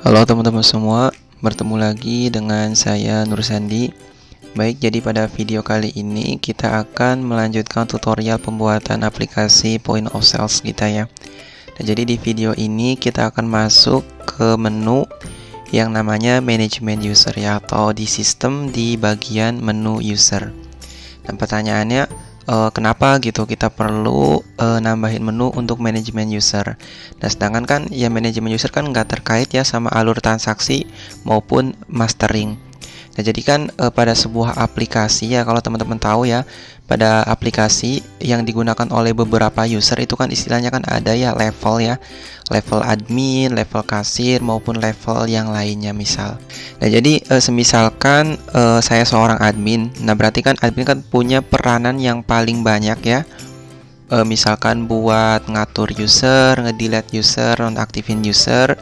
Halo teman-teman semua, bertemu lagi dengan saya Nur Sandi. Baik, jadi pada video kali ini kita akan melanjutkan tutorial pembuatan aplikasi point of sales kita ya. Nah, jadi di video ini kita akan masuk ke menu yang namanya manajemen user ya, atau di sistem di bagian menu user. Dan pertanyaannya, kenapa gitu kita perlu nambahin menu untuk manajemen user? Nah, sedangkan kan ya manajemen user kan nggak terkait ya sama alur transaksi maupun mastering. Nah, jadi kan pada sebuah aplikasi ya, kalau teman-teman tahu ya, pada aplikasi yang digunakan oleh beberapa user itu kan istilahnya kan ada ya level ya, level admin, level kasir maupun level yang lainnya misal. Nah, jadi semisalkan saya seorang admin, nah berarti kan admin kan punya peranan yang paling banyak ya. Misalkan buat ngatur user, ngedelete user, nonaktifin user,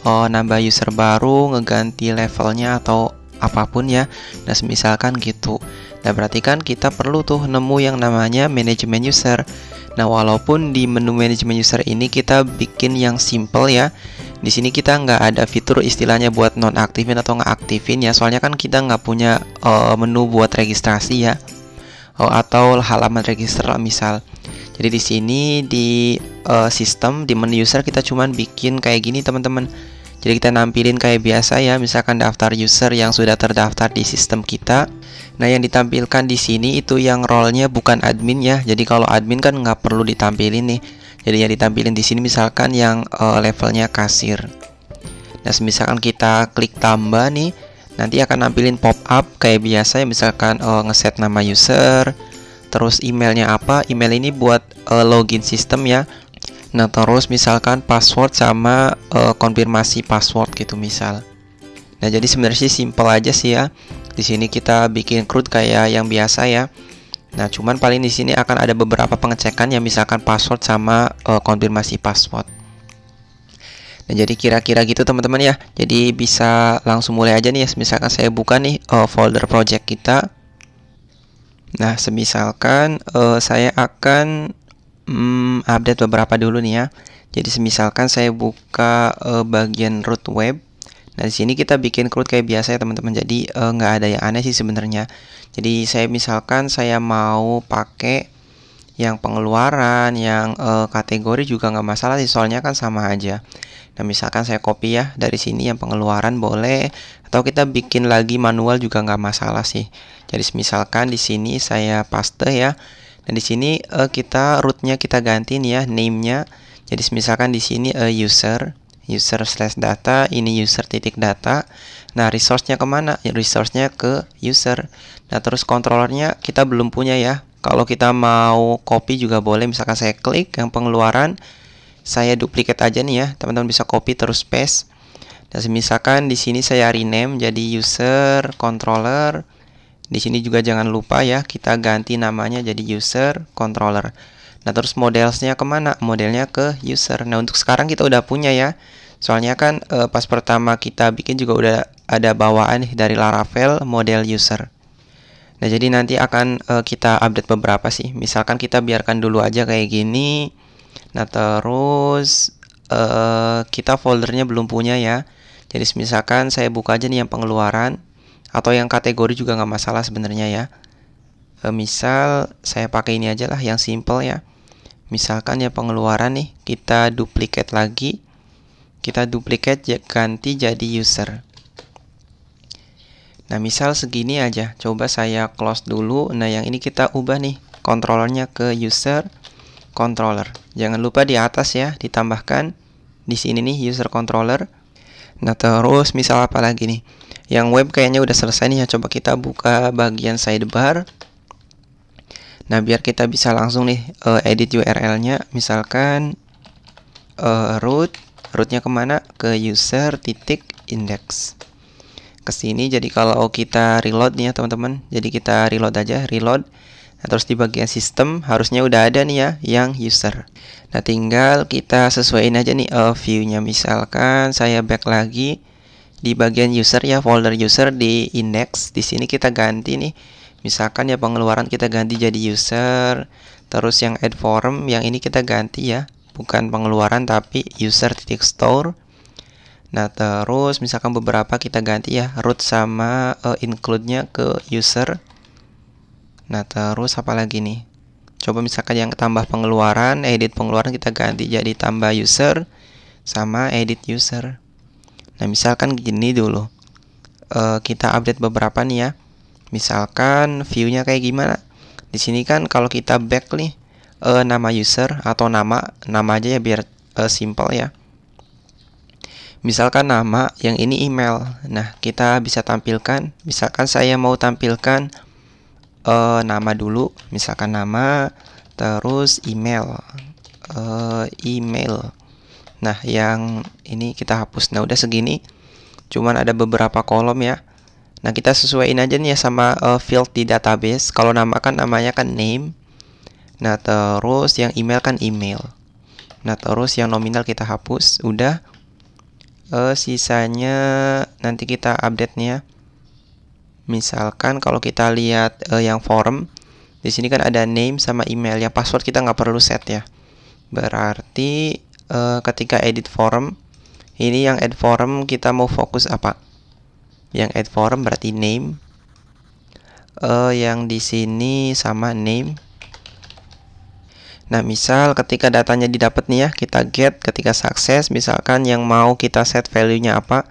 nambah user baru, ngeganti levelnya atau apapun ya. Nah, misalkan gitu. Nah, berarti kan kita perlu tuh nemu yang namanya manajemen user. Nah, walaupun di menu manajemen user ini kita bikin yang simple ya. Di sini kita nggak ada fitur istilahnya buat nonaktifin atau nggak-aktifin ya. Soalnya kan kita nggak punya menu buat registrasi ya. Atau halaman register misal. Jadi di sini di sistem di menu user kita cuman bikin kayak gini teman-teman. Jadi kita nampilin kayak biasa ya, misalkan daftar user yang sudah terdaftar di sistem kita. Nah, yang ditampilkan di sini itu yang role-nya bukan admin ya. Jadi kalau admin kan nggak perlu ditampilin nih. Jadi yang ditampilin di sini misalkan yang levelnya kasir. Nah, misalkan kita klik tambah nih, nanti akan nampilin pop up kayak biasa ya, misalkan ngeset nama user, terus emailnya apa? Email ini buat login sistem ya. Nah, terus misalkan password sama konfirmasi password gitu misal. Nah, jadi sebenarnya sih simple aja sih ya. Di sini kita bikin CRUD kayak yang biasa ya. Nah, cuman paling di sini akan ada beberapa pengecekan ya, misalkan password sama konfirmasi password. Nah, jadi kira-kira gitu teman-teman ya. Jadi bisa langsung mulai aja nih ya. Misalkan saya buka nih folder project kita. Nah, semisalkan saya akan update beberapa dulu nih ya. Jadi semisalkan saya buka bagian root web. Nah, di sini kita bikin CRUD kayak biasa ya teman-teman. Jadi nggak ada yang aneh sih sebenarnya. Jadi saya misalkan saya mau pakai yang pengeluaran, yang kategori juga nggak masalah sih, soalnya kan sama aja. Nah, misalkan saya copy ya dari sini yang pengeluaran boleh, atau kita bikin lagi manual juga nggak masalah sih. Jadi misalkan di sini saya paste ya. Dan di sini kita rootnya kita ganti nih ya, name-nya. Jadi misalkan di sini user/data, ini user titik data. Nah, resource-nya kemana? Ya, resource-nya ke user. Nah, terus controllernya kita belum punya ya. Kalau kita mau copy juga boleh. Misalkan saya klik yang pengeluaran, saya duplicate aja nih ya. Teman-teman bisa copy terus paste. Dan misalkan di sini saya rename jadi user controller. Di sini juga jangan lupa ya, kita ganti namanya jadi user controller. Nah, terus modelsnya kemana? Modelnya ke user. Nah, untuk sekarang kita udah punya ya. Soalnya kan pas pertama kita bikin juga udah ada bawaan nih dari Laravel model user. Nah, jadi nanti akan kita update beberapa sih. Misalkan kita biarkan dulu aja kayak gini. Nah, terus kita foldernya belum punya ya. Jadi misalkan saya buka aja nih yang pengeluaran. Atau yang kategori juga nggak masalah sebenarnya ya. Misal saya pakai ini aja lah yang simple ya. Misalkan ya pengeluaran nih, kita duplicate lagi. Kita duplicate ganti jadi user. Nah, misal segini aja. Coba saya close dulu. Nah, yang ini kita ubah nih, controllernya ke user controller. Jangan lupa di atas ya, ditambahkan di sini nih user controller. Nah, terus misal apa lagi nih? Yang web kayaknya udah selesai nih ya. Coba kita buka bagian sidebar. Nah, biar kita bisa langsung nih edit URL-nya. Misalkan rootnya kemana? Ke user titik index. Ke sini. Jadi kalau kita reload nih ya teman-teman. Jadi kita reload aja, reload. Nah, terus di bagian sistem harusnya udah ada nih ya yang user. Nah, tinggal kita sesuaiin aja nih view-nya. Misalkan saya back lagi. Di bagian user ya, folder user di index. Di sini kita ganti nih. Misalkan ya pengeluaran kita ganti jadi user. Terus yang add form yang ini kita ganti ya, bukan pengeluaran tapi user titik store. Nah, terus misalkan beberapa kita ganti ya, root sama include-nya ke user. Nah, terus apa lagi nih? Coba misalkan yang tambah pengeluaran, edit pengeluaran kita ganti jadi tambah user sama edit user. Nah, misalkan gini dulu. Kita update beberapa nih ya. Misalkan view-nya kayak gimana? Di sini kan kalau kita back nih nama user atau nama aja ya biar simple ya. Misalkan nama, yang ini email. Nah, kita bisa tampilkan. Misalkan saya mau tampilkan nama dulu. Misalkan nama, terus email. Email. Nah, yang ini kita hapus. Nah, udah segini. Cuman ada beberapa kolom ya. Nah, kita sesuaiin aja nih ya sama field di database. Kalau nama kan namanya kan name. Nah, terus yang email kan email. Nah, terus yang nominal kita hapus. Udah. Sisanya nanti kita update nya. Misalkan kalau kita lihat yang form, di sini kan ada name sama email. Yang password kita nggak perlu set ya. Berarti ketika edit form, ini yang add form kita mau fokus apa? Yang add form berarti name. Yang di sini sama name. Nah, misal ketika datanya didapat nih ya, kita get ketika sukses, misalkan yang mau kita set value-nya apa?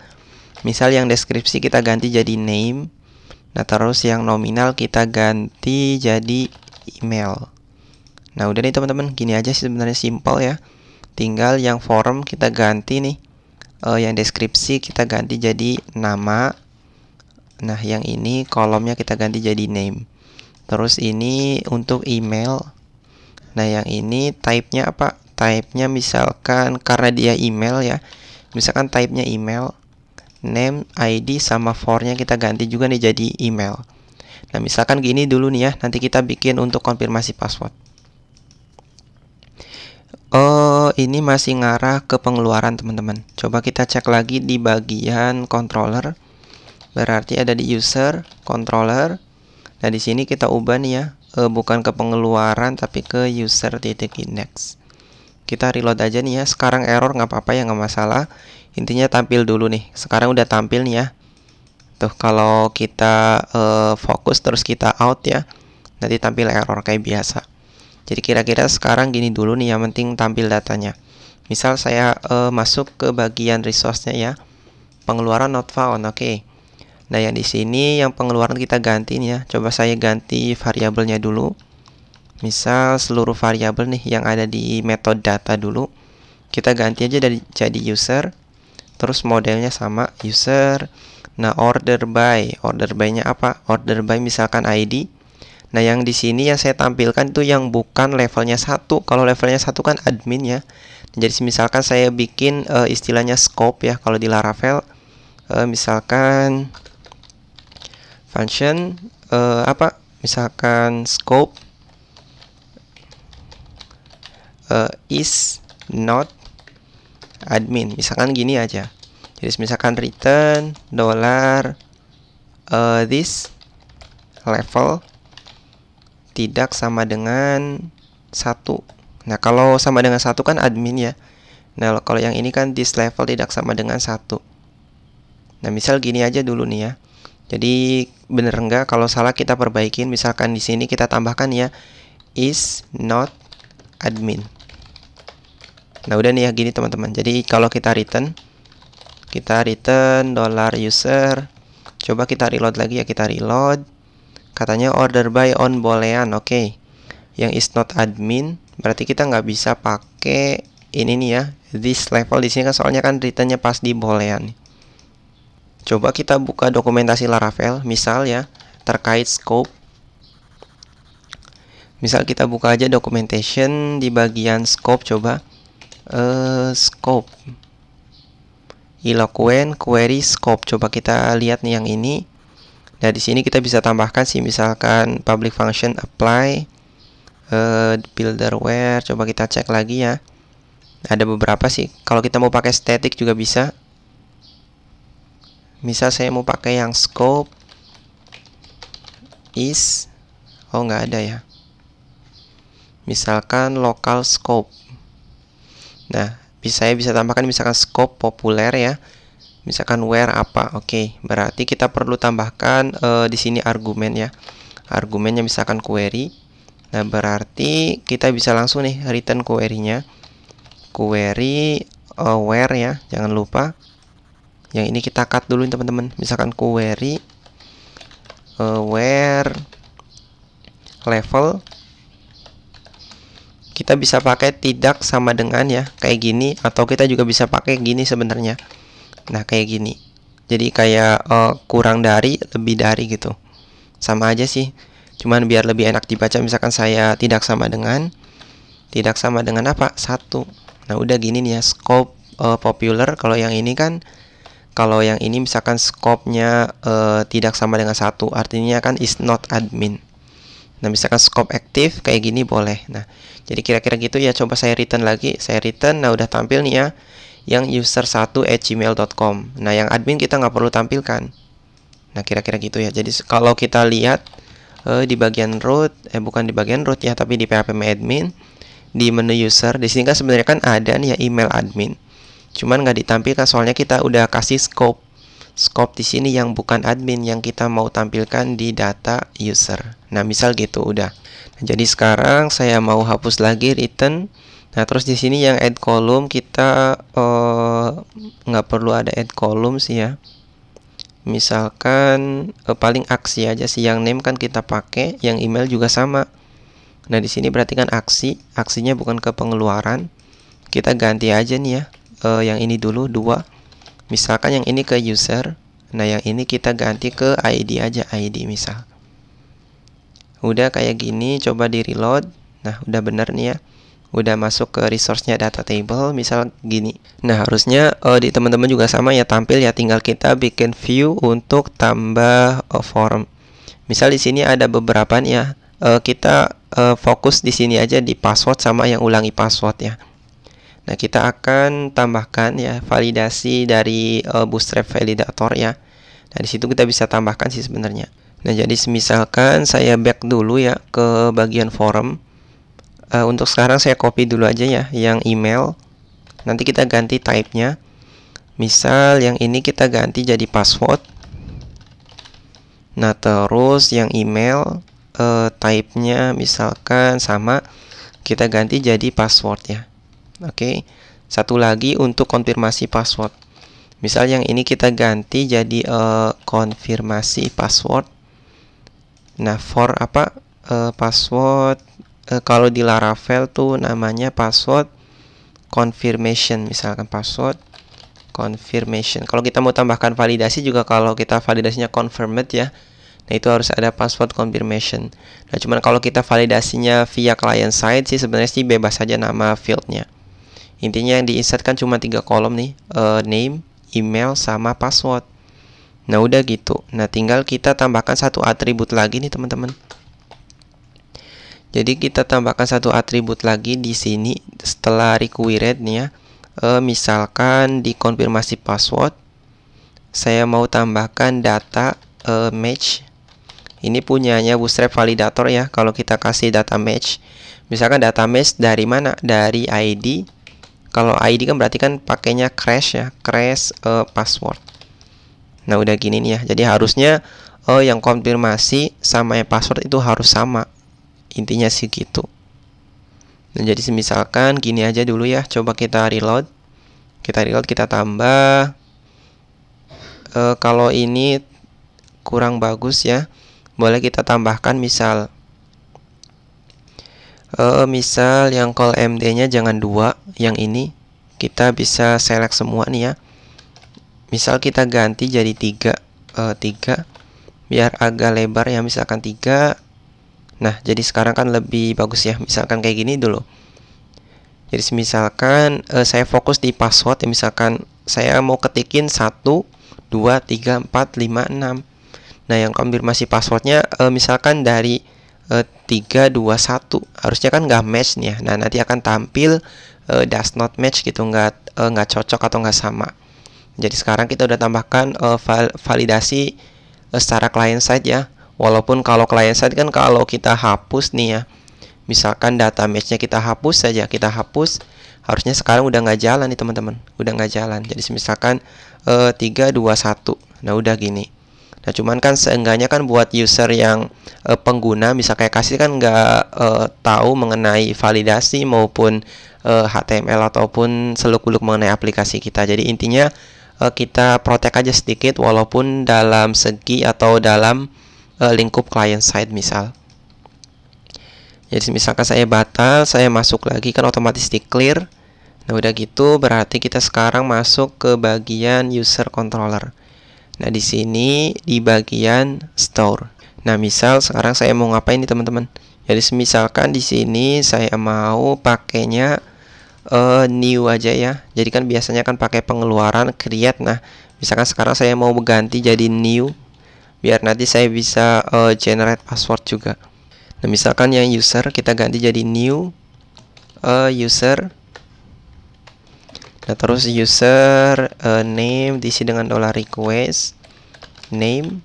Misal yang deskripsi kita ganti jadi name. Nah, terus yang nominal kita ganti jadi email. Nah, udah nih teman-teman, gini aja sih sebenarnya simple ya. Tinggal yang form kita ganti nih. Yang deskripsi kita ganti jadi nama. Nah, yang ini kolomnya kita ganti jadi name. Terus ini untuk email. Nah, yang ini type-nya apa? Type-nya misalkan karena dia email ya. Misalkan type-nya email. Name, ID, sama for-nya kita ganti juga nih jadi email. Nah, misalkan gini dulu nih ya. Nanti kita bikin untuk konfirmasi password. Ini masih ngarah ke pengeluaran teman-teman. Coba kita cek lagi di bagian controller. Berarti ada di user, controller. Nah, di sini kita ubah nih ya. Bukan ke pengeluaran tapi ke user titik index. Kita reload aja nih ya. Sekarang error nggak apa-apa ya, nggak masalah. Intinya tampil dulu nih. Sekarang udah tampil nih ya. Tuh kalau kita fokus terus kita out ya, nanti tampil error kayak biasa. Jadi kira-kira sekarang gini dulu nih, yang penting tampil datanya. Misal saya masuk ke bagian resource-nya ya. Pengeluaran not found, oke. Nah, yang di sini yang pengeluaran kita ganti nih ya. Coba saya ganti variabelnya dulu. Misal seluruh variabel nih yang ada di metode data dulu. Kita ganti aja jadi user. Terus modelnya sama user. Nah, order by-nya apa? Order by misalkan ID. Nah, yang di sini yang saya tampilkan itu yang bukan levelnya 1. Kalau levelnya 1 kan admin ya. Jadi misalkan saya bikin istilahnya scope ya kalau di Laravel. Misalkan function apa? Misalkan scope is not admin. Misalkan gini aja. Jadi misalkan return dollar this level tidak sama dengan 1. Nah, kalau sama dengan 1 kan admin ya. Nah, kalau yang ini kan this level tidak sama dengan 1. Nah, misal gini aja dulu nih ya. Jadi bener enggak, kalau salah kita perbaikin. Misalkan di sini kita tambahkan ya is not admin. Nah, udah nih ya gini teman-teman. Jadi kalau kita return dollar user. Coba kita reload lagi ya, kita reload. Katanya order by on boolean, oke. Yang is not admin, berarti kita nggak bisa pakai ini nih ya. This level di sini kan soalnya kan returnnya pas di boolean. Coba kita buka dokumentasi Laravel, misal ya, terkait scope. Misal kita buka aja documentation di bagian scope, coba. Scope. Eloquent query scope. Coba kita lihat nih yang ini. Nah, di sini kita bisa tambahkan sih, misalkan public function apply, builder where. Coba kita cek lagi ya. Ada beberapa sih. Kalau kita mau pakai static juga bisa. Misal saya mau pakai yang scope is, nggak ada ya. Misalkan local scope. Nah, saya bisa tambahkan misalkan scope populer ya. Misalkan where apa, oke. Berarti kita perlu tambahkan di sini argumen ya. Argumennya misalkan query. Nah, berarti kita bisa langsung nih return query-nya. Query where ya, jangan lupa. Yang ini kita cut dulu teman-teman. Misalkan query where level, kita bisa pakai tidak sama dengan ya, kayak gini, atau kita juga bisa pakai gini sebenarnya. Nah, kayak gini. Jadi kayak kurang dari, lebih dari gitu. Sama aja sih. Cuman biar lebih enak dibaca, misalkan saya tidak sama dengan apa? 1. Nah, udah gini nih ya, scope popular. Kalau yang ini kan, kalau yang ini misalkan scope-nya tidak sama dengan 1, artinya kan is not admin. Nah, misalkan scope aktif kayak gini boleh. Nah, jadi kira-kira gitu ya. Coba saya return lagi. Saya return. Nah, udah tampil nih ya, yang user1@gmail.com. Nah, yang admin kita nggak perlu tampilkan. Nah, kira-kira gitu ya. Jadi kalau kita lihat di bagian root, bukan di bagian root ya, tapi di phpMyAdmin, di menu user, di sini kan sebenarnya kan ada nih ya email admin. Cuman nggak ditampilkan soalnya kita udah kasih scope di sini yang bukan admin, yang kita mau tampilkan di data user. Nah, misal gitu udah. Nah, jadi sekarang saya mau hapus lagi return. Nah, terus di sini yang add column kita nggak perlu ada add column sih ya. Misalkan paling aksi aja sih, yang name kan kita pakai, yang email juga sama. Nah, di sini berarti kan aksinya bukan ke pengeluaran. Kita ganti aja nih ya. Yang ini dulu 2. Misalkan yang ini ke user. Nah, yang ini kita ganti ke ID aja, ID misal. Udah kayak gini, coba di reload. Nah, udah bener nih ya. Udah masuk ke resource-nya data table, misal gini. Nah, harusnya di teman-teman juga sama ya, tampil ya, tinggal kita bikin view untuk tambah form. Misal di sini ada beberapa nih ya. Kita fokus di sini aja di password sama yang ulangi password ya. Nah, kita akan tambahkan ya validasi dari Bootstrap validator ya. Nah, di situ kita bisa tambahkan sih sebenarnya. Nah, jadi misalkan saya back dulu ya ke bagian form. Untuk sekarang saya copy dulu aja ya yang email. Nanti kita ganti type-nya. Misal yang ini kita ganti jadi password. Nah, terus yang email type-nya misalkan sama, kita ganti jadi password ya. Oke. Satu lagi untuk konfirmasi password. Misal yang ini kita ganti jadi konfirmasi password. Nah, for apa? Password kalau di Laravel tuh namanya password confirmation, misalkan password confirmation. Kalau kita mau tambahkan validasi juga, kalau kita validasinya confirmed ya, nah itu harus ada password confirmation. Nah, cuman kalau kita validasinya via client side sih sebenarnya sih bebas saja nama fieldnya. Intinya yang di-insert kan cuma 3 kolom nih, name, email, sama password. Nah, udah gitu. Nah, tinggal kita tambahkan satu atribut lagi nih teman-teman. Jadi kita tambahkan satu atribut lagi di sini setelah required nih ya. Misalkan di konfirmasi password, saya mau tambahkan data match. Ini punyanya Bootstrap validator ya. Kalau kita kasih data match, misalkan data match dari mana? Dari ID. Kalau ID kan berarti kan pakainya crash ya, crash password. Nah, udah gini nih ya. Jadi harusnya yang konfirmasi sama yang password itu harus sama. Intinya sih gitu. Nah, jadi misalkan gini aja dulu ya. Coba kita reload. Kita tambah. Kalau ini kurang bagus ya, boleh kita tambahkan misal yang call MD-nya jangan 2. Yang ini kita bisa select semua nih ya. Misal kita ganti jadi 3. 3 biar agak lebar ya, misalkan 3. Nah, jadi sekarang kan lebih bagus ya. Misalkan kayak gini dulu. Jadi misalkan saya fokus di password ya. Misalkan saya mau ketikin 1, 2, 3, 4, 5, 6. Nah, yang konfirmasi passwordnya misalkan dari 3, 2, 1. Harusnya kan nggak match nih ya. Nah, nanti akan tampil does not match gitu. Nggak cocok atau nggak sama. Jadi sekarang kita udah tambahkan validasi secara client side ya. Walaupun kalau client side kan kalau kita hapus nih ya, misalkan data match-nya kita hapus saja, kita hapus harusnya sekarang udah nggak jalan nih teman-teman, udah nggak jalan. Jadi misalkan 321, nah udah gini. Nah cuman kan seenggaknya kan buat user yang pengguna, misal kayak kasih kan nggak tahu mengenai validasi maupun HTML ataupun seluk-beluk mengenai aplikasi kita. Jadi intinya kita protect aja sedikit walaupun dalam segi atau dalam lingkup client side misal. Jadi misalkan saya batal, saya masuk lagi kan otomatis di clear. Nah udah gitu berarti kita sekarang masuk ke bagian user controller. Nah di sini di bagian store. Nah misal sekarang saya mau ngapain nih teman-teman? Jadi misalkan di sini saya mau pakainya new aja ya. Jadi kan biasanya kan pakai pengeluaran create. Nah misalkan sekarang saya mau ganti jadi new, biar nanti saya bisa generate password juga. Nah misalkan yang user kita ganti jadi new user. Nah terus user name diisi dengan $request name,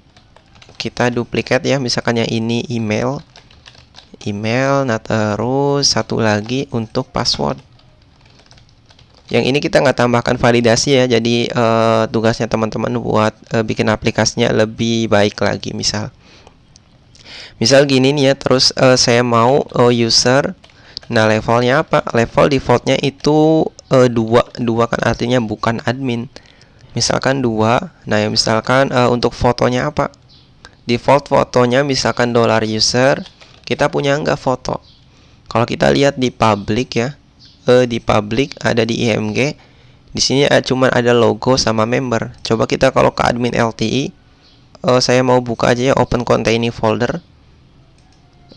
kita duplikat ya, misalkan yang ini email. Nah terus satu lagi untuk password. Yang ini kita nggak tambahkan validasi ya, jadi tugasnya teman-teman buat bikin aplikasinya lebih baik lagi. Misal gini nih ya, terus saya mau user. Nah levelnya apa? Level defaultnya itu 2 kan artinya bukan admin. Misalkan 2. Nah ya misalkan untuk fotonya apa? Default fotonya misalkan $user. Kita punya nggak foto? Kalau kita lihat di public ya, di public ada di IMG. Di sini cuma ada logo sama member. Coba kita kalau ke admin LTI, saya mau buka aja ya, open containing folder.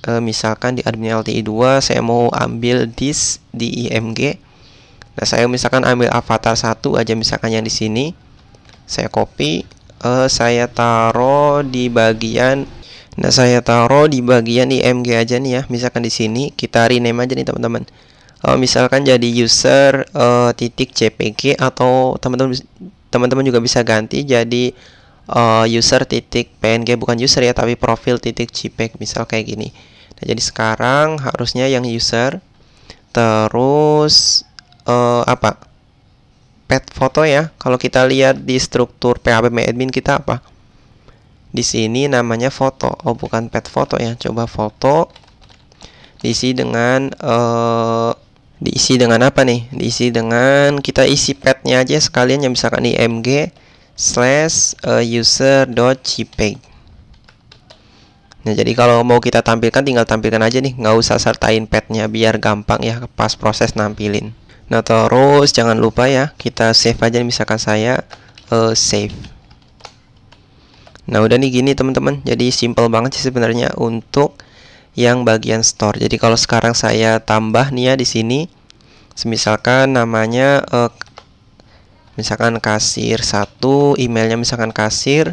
Misalkan di admin LTI 2 saya mau ambil disk di IMG. Nah saya misalkan ambil avatar 1 aja, misalkan yang di sini saya copy, saya taruh di bagian IMG aja nih ya. Misalkan di sini kita rename aja nih teman-teman. Misalkan jadi user .jpg, atau teman-teman juga bisa ganti jadi user .png, bukan user ya tapi profil .jpg misal kayak gini. Nah jadi sekarang harusnya yang user terus pet foto ya. Kalau kita lihat di struktur PHP admin kita apa? Di sini namanya foto. Oh bukan pet foto ya. Coba foto diisi dengan apa nih? Diisi dengan, kita isi petnya aja sekalian ya, misalkan img/user.jpg. Nah jadi kalau mau kita tampilkan tinggal tampilkan aja nih, nggak usah sertain petnya biar gampang ya pas proses nampilin. Nah terus jangan lupa ya kita save aja, misalkan saya save. Nah udah nih gini teman-teman, jadi simple banget sih sebenarnya untuk yang bagian store. Jadi kalau sekarang saya tambah nih ya di sini, misalkan namanya misalkan kasir 1, emailnya misalkan kasir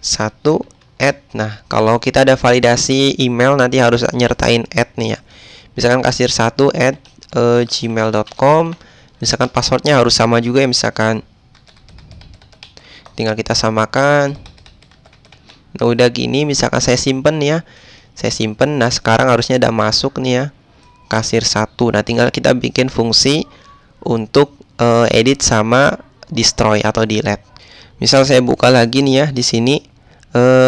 1 add. Nah kalau kita ada validasi email nanti harus nyertain add nih ya, misalkan kasir 1 add gmail.com. misalkan passwordnya harus sama juga ya, misalkan tinggal kita samakan. Nah udah gini, misalkan saya simpen ya, saya simpen. Nah sekarang harusnya udah masuk nih ya kasir 1. Nah tinggal kita bikin fungsi untuk edit sama destroy atau delete. Misal saya buka lagi nih ya di sini,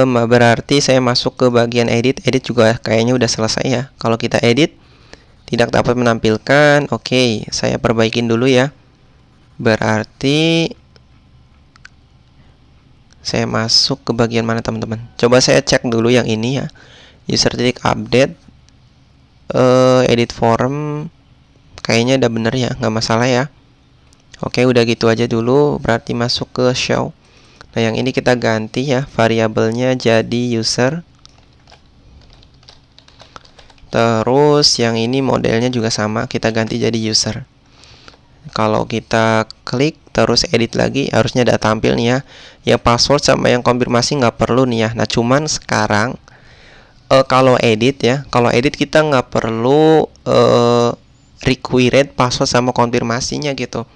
berarti saya masuk ke bagian edit juga kayaknya udah selesai ya. Kalau kita edit tidak dapat menampilkan, oke, saya perbaikin dulu ya. Berarti saya masuk ke bagian mana teman-teman? Coba saya cek dulu yang ini ya, user titik update, edit form, kayaknya udah bener ya, nggak masalah ya. Oke udah gitu aja dulu, berarti masuk ke show. Nah yang ini kita ganti ya, variabelnya jadi user. Terus yang ini modelnya juga sama, kita ganti jadi user. Kalau kita klik terus edit lagi, harusnya udah tampil nih ya. Ya password sama yang konfirmasi nggak perlu nih ya. Nah cuman sekarang kalau edit ya, kalau edit kita nggak perlu required password sama konfirmasinya gitu.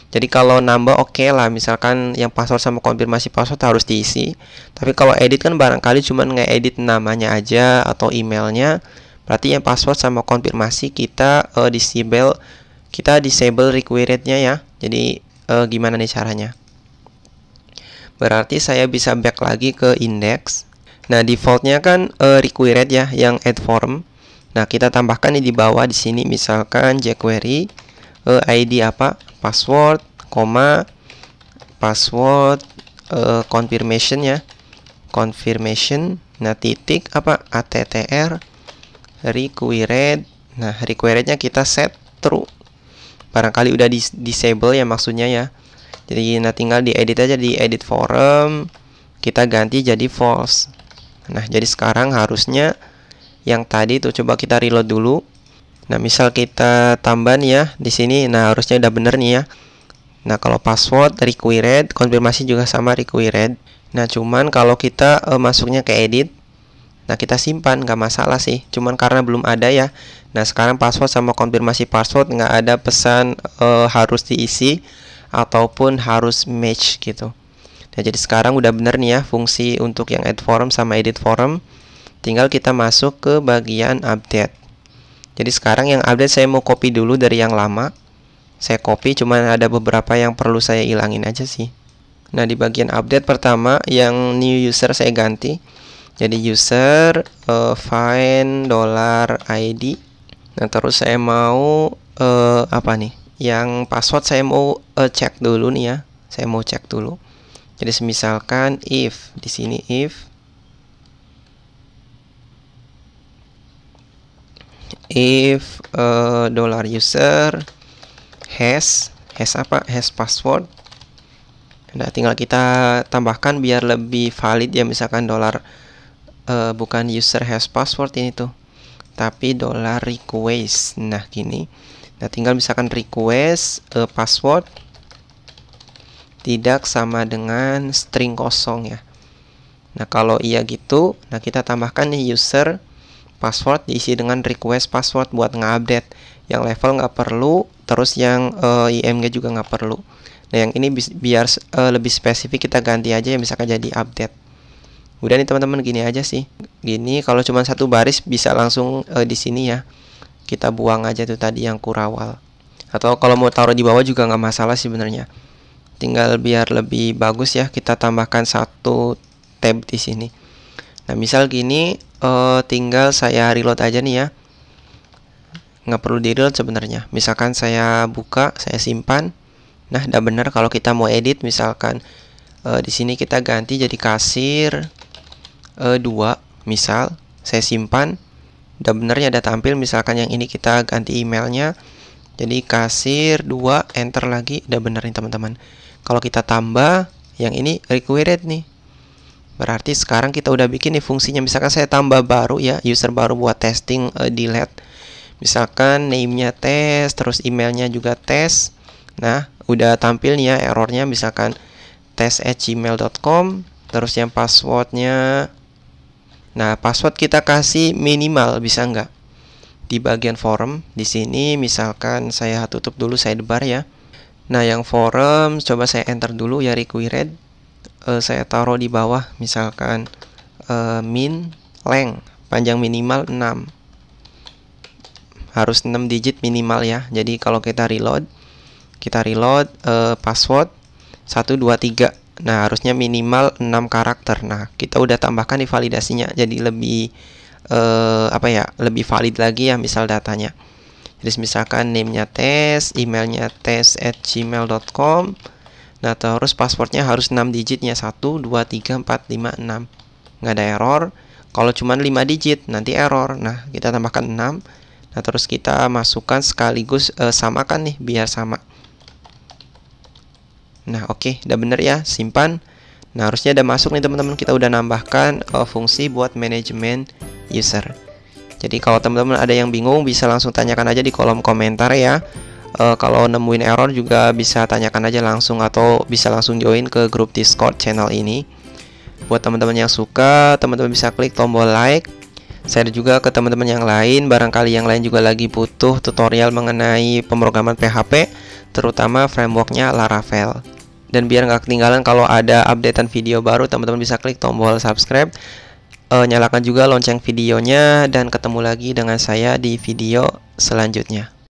Jadi kalau nambah oke lah, misalkan yang password sama konfirmasi password harus diisi. Tapi kalau edit kan barangkali cuman nge-edit namanya aja atau emailnya, berarti yang password sama konfirmasi kita disable, kita disable required-nya ya. Jadi gimana nih caranya? Berarti saya bisa back lagi ke index. Nah, defaultnya kan required ya, yang add form. Nah, kita tambahkan di bawah di sini misalkan jQuery ID apa? Password, koma, password confirmation ya. Confirmation. Nah, titik apa? attr required. Nah, required-nya kita set true. Barangkali udah disable ya maksudnya ya. Jadi nah tinggal diedit aja di edit form, kita ganti jadi false. Nah, jadi sekarang harusnya yang tadi tuh coba kita reload dulu. Nah, misal kita tambah nih ya di sini. Nah, harusnya udah bener nih ya. Nah, kalau password required, konfirmasi juga sama required. Nah, cuman kalau kita masuknya ke edit, nah kita simpan nggak masalah sih. Cuman karena belum ada ya. Nah, sekarang password sama konfirmasi password nggak ada pesan harus diisi ataupun harus match gitu. Nah, jadi sekarang udah bener nih ya fungsi untuk yang add form sama edit form. Tinggal kita masuk ke bagian update. Jadi sekarang yang update saya mau copy dulu dari yang lama. Saya copy, cuman ada beberapa yang perlu saya ilangin aja sih. Nah, di bagian update pertama yang new user saya ganti. Jadi user find $ID. Nah, terus saya mau apa nih? Yang password saya mau cek dulu nih ya. Saya mau cek dulu. Jadi misalkan if di sini if $user has apa? Has password. Nah, tinggal kita tambahkan biar lebih valid ya, misalkan bukan user has password ini tuh, tapi $request. Nah, gini. Nah, tinggal misalkan request password tidak sama dengan string kosong ya. Nah, kalau iya gitu, nah kita tambahkan nih user password diisi dengan request password buat nge-update. Yang level nggak perlu, terus yang IMG juga nggak perlu. Nah, yang ini biar lebih spesifik kita ganti aja ya, misalkan jadi update. Udah nih teman-teman, gini aja sih. Gini kalau cuma satu baris bisa langsung di sini ya. Kita buang aja tuh tadi yang kurawal. Atau kalau mau taruh di bawah juga nggak masalah sih sebenarnya. Tinggal biar lebih bagus ya, kita tambahkan satu tab di sini. Nah, misal gini, tinggal saya reload aja nih ya. Nggak perlu di reload sebenarnya. Misalkan saya buka, saya simpan. Nah, udah bener. Kalau kita mau edit, misalkan di sini kita ganti jadi kasir 2, misal saya simpan. Udah bener ya, udah tampil. Misalkan yang ini kita ganti emailnya jadi kasir 2, enter lagi. Udah bener nih teman-teman. Kalau kita tambah yang ini required nih, berarti sekarang kita udah bikin nih fungsinya. Misalkan saya tambah baru ya, user baru buat testing delete. Misalkan name-nya tes, terus emailnya juga tes. Nah, udah tampil nih ya errornya, misalkan tes@gmail.com. Terus yang passwordnya, nah password kita kasih minimal, bisa nggak? Di bagian forum di sini misalkan saya tutup dulu sidebar ya. Nah, yang forum coba saya enter dulu ya required. Saya taruh di bawah misalkan min length, panjang minimal 6. Harus 6 digit minimal ya. Jadi kalau kita reload password 1, 2, 3. Nah, harusnya minimal 6 karakter. Nah, kita udah tambahkan di validasinya jadi lebih lebih valid lagi ya misal datanya. Jadi misalkan name-nya tes, emailnya tes@gmail.com. Nah, terus passwordnya harus 6 digitnya, 1, 2, 3, 4, 5, 6. Nggak ada error. Kalau cuma 5 digit nanti error. Nah, kita tambahkan 6. Nah, terus kita masukkan sekaligus samakan nih biar sama. Nah, oke, udah bener ya, simpan. Nah, harusnya udah masuk nih teman-teman. Kita udah nambahkan fungsi buat manajemen user. Jadi kalau teman-teman ada yang bingung bisa langsung tanyakan aja di kolom komentar ya. Kalau nemuin error juga bisa tanyakan aja langsung, atau bisa langsung join ke grup Discord channel ini. Buat teman-teman yang suka, teman-teman bisa klik tombol like. Share juga ke teman-teman yang lain, barangkali yang lain juga lagi butuh tutorial mengenai pemrograman PHP, terutama frameworknya Laravel. Dan biar nggak ketinggalan kalau ada updatean video baru, teman-teman bisa klik tombol subscribe, nyalakan juga lonceng videonya, dan ketemu lagi dengan saya di video selanjutnya.